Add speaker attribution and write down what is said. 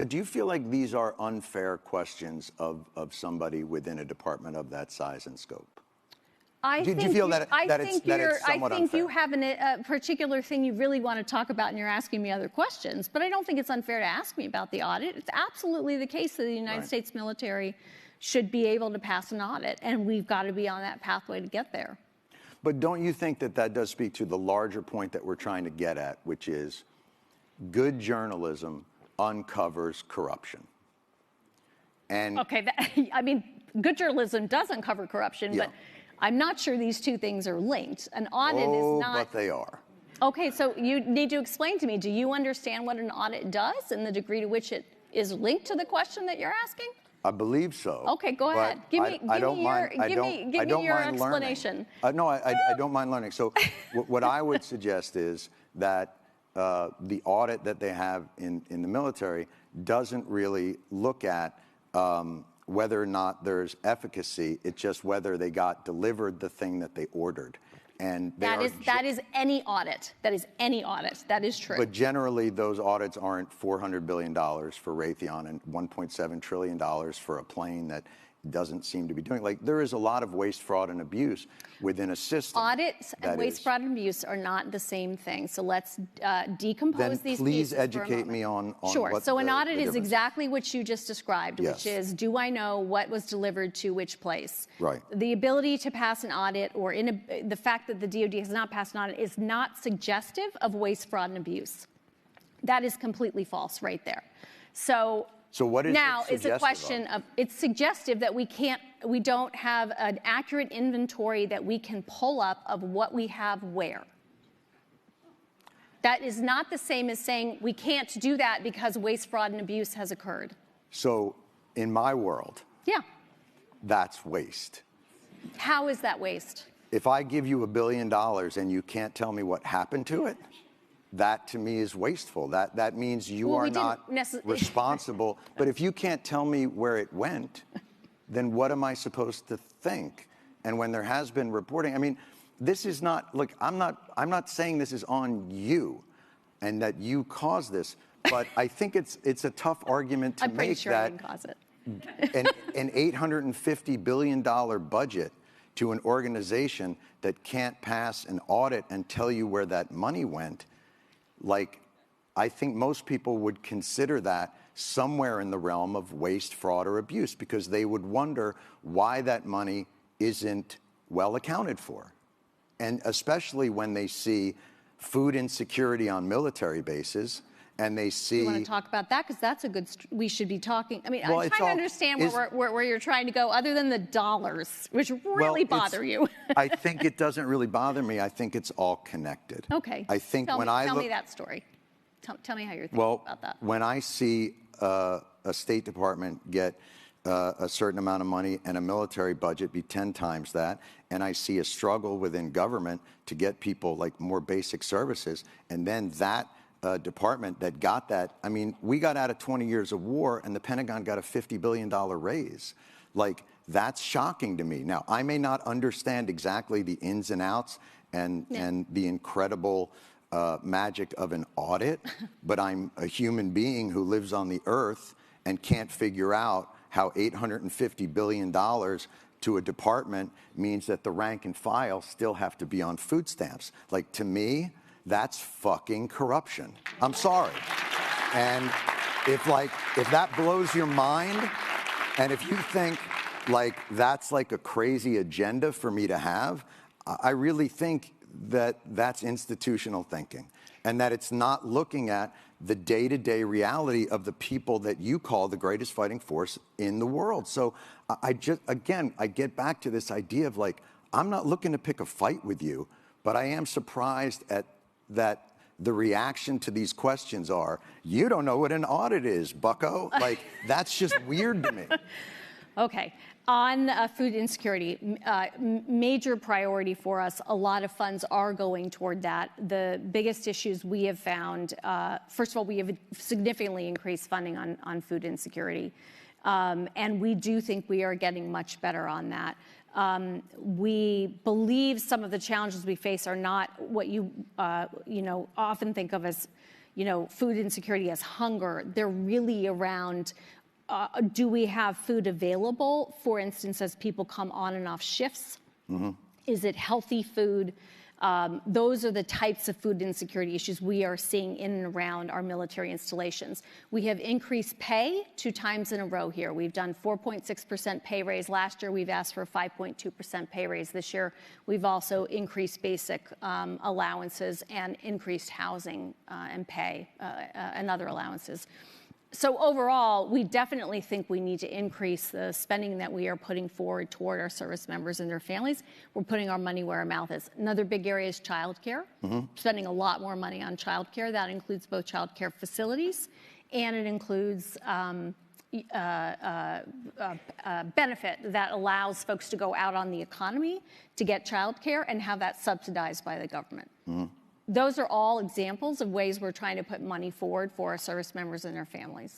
Speaker 1: Do you feel like these are unfair questions of somebody within a department of that size and scope? Do you feel that it's somewhat unfair?
Speaker 2: You have a particular thing you really want to talk about, and you're asking me other questions. But I don't think it's unfair to ask me about the audit. It's absolutely the case that the United States military should be able to pass an audit, and we've got to be on that pathway to get there.
Speaker 1: But don't you think that does speak to the larger point that we're trying to get at, which is good journalism uncovers corruption? And
Speaker 2: okay, I mean, good journalism does uncover corruption, but I'm not sure these two things are linked. An audit is not.
Speaker 1: But they are.
Speaker 2: Okay, so you need to explain to me, do you understand what an audit does and the degree to which it is linked to the question that you're asking?
Speaker 1: I believe so.
Speaker 2: Okay, go ahead. Give me your explanation.
Speaker 1: No, I don't mind learning. So what I would suggest is that the audit that they have in the military doesn't really look at whether or not there's efficacy. It's just whether they got delivered the thing that they ordered. And
Speaker 2: that is any audit. That is any audit. That is true.
Speaker 1: But generally, those audits aren't $400 billion for Raytheon and $1.7 trillion for a plane that doesn't seem to be doing. Like, there is a lot of waste, fraud, and abuse within a system.
Speaker 2: Audits and waste, fraud, and abuse are not the same thing. So let's decompose these pieces.
Speaker 1: Then please educate me on
Speaker 2: sure.
Speaker 1: What
Speaker 2: so an audit is exactly what you just described, which is, do I know what was delivered to which place?
Speaker 1: Right.
Speaker 2: The ability to pass an audit, or the fact that the DoD has not passed an audit, is not suggestive of waste, fraud, and abuse. That is completely false right there. So
Speaker 1: what is
Speaker 2: now it's a question of, it's suggestive that we don't have an accurate inventory that we can pull up of what we have where. That is not the same as saying we can't do that because waste, fraud, and abuse has occurred.
Speaker 1: So in my world, that's waste.
Speaker 2: How is that waste?
Speaker 1: If I give you $1 billion and you can't tell me what happened to it, that to me is wasteful. That means you are not responsible. But if you can't tell me where it went, then what am I supposed to think? And when there has been reporting, I mean, this is not, look, I'm not saying this is on you and that you caused this, but I think it's a tough argument to
Speaker 2: I'm pretty
Speaker 1: make
Speaker 2: sure
Speaker 1: that
Speaker 2: I didn't cause it.
Speaker 1: an $850 billion budget to an organization that can't pass an audit and tell you where that money went. Like, I think most people would consider that somewhere in the realm of waste, fraud, or abuse, because they would wonder why that money isn't well accounted for. And especially when they see food insecurity on military bases, and they see...
Speaker 2: You want to talk about that? Because that's a good... We should be talking... I mean, I'm trying to understand where you're trying to go, other than the dollars, which really bother you.
Speaker 1: I think it doesn't really bother me. I think it's all connected.
Speaker 2: Okay.
Speaker 1: I think
Speaker 2: tell me that story. Tell me how you're thinking about that.
Speaker 1: When I see a State Department get a certain amount of money and a military budget be 10 times that, and I see a struggle within government to get people like more basic services, and then that department that got that, I mean, we got out of 20 years of war and the Pentagon got a $50 billion raise. Like, that's shocking to me. Now, I may not understand exactly the ins and outs and the incredible magic of an audit, but I'm a human being who lives on the earth and can't figure out how $850 billion to a department means that the rank and file still have to be on food stamps. Like, to me, that's fucking corruption. I'm sorry. And if that blows your mind, and if you think like that's like a crazy agenda for me to have, I really think that that's institutional thinking, and that it's not looking at the day-to-day reality of the people that you call the greatest fighting force in the world. So I get back to this idea of, like, I'm not looking to pick a fight with you, but I am surprised at that the reaction to these questions are, you don't know what an audit is, bucko. Like, that's just weird to me.
Speaker 2: Okay. On food insecurity, major priority for us. A lot of funds are going toward that. The biggest issues we have found, first of all, we have significantly increased funding on food insecurity. And we do think we are getting much better on that. We believe some of the challenges we face are not what you often think of as, food insecurity as hunger. They're really around, do we have food available, for instance, as people come on and off shifts? Is it healthy food? Those are the types of food insecurity issues we are seeing in and around our military installations. We have increased pay 2 times in a row here. We've done 4.6% pay raise last year. We've asked for a 5.2% pay raise this year. We've also increased basic allowances and increased housing and pay and other allowances. So overall, we definitely think we need to increase the spending that we are putting forward toward our service members and their families. We're putting our money where our mouth is. Another big area is childcare. Spending a lot more money on childcare. That includes both childcare facilities, and it includes benefit that allows folks to go out on the economy to get childcare and have that subsidized by the government. Those are all examples of ways we're trying to put money forward for our service members and their families.